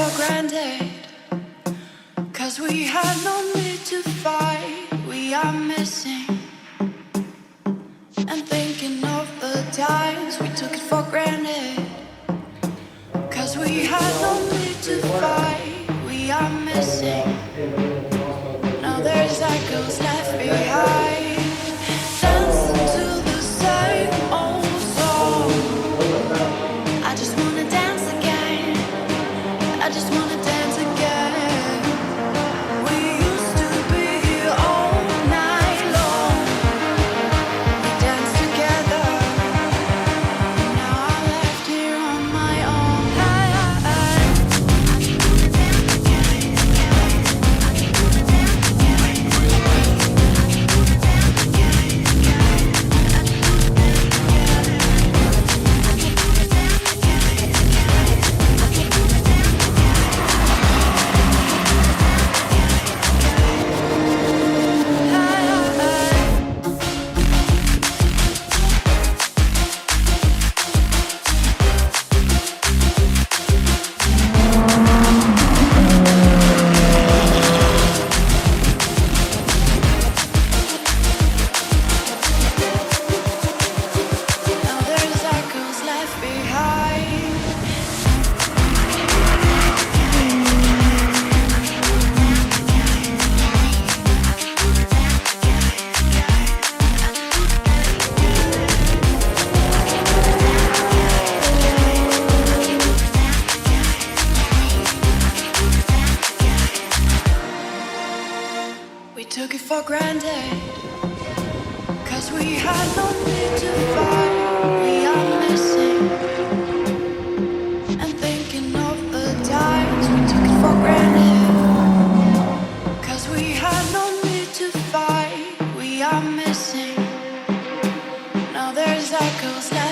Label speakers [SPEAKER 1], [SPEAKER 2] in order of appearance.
[SPEAKER 1] for granted, 'cause we had no need to fight. We are missing and thinking of the times we took it for granted, 'cause we had no need to fight. We are missing. Now there's echoes left behind, dancing to the same old song. I just wanna dance again. I just wanna dance again. We used to be here all night long. We danced together. Now I'm left here on my own. Now there's echoes left behind. We took it for granted, 'cause we had no need to fight. We are missing and thinking of the times we took it for granted, 'cause we had no need to fight. We are missing. Now there's echoes left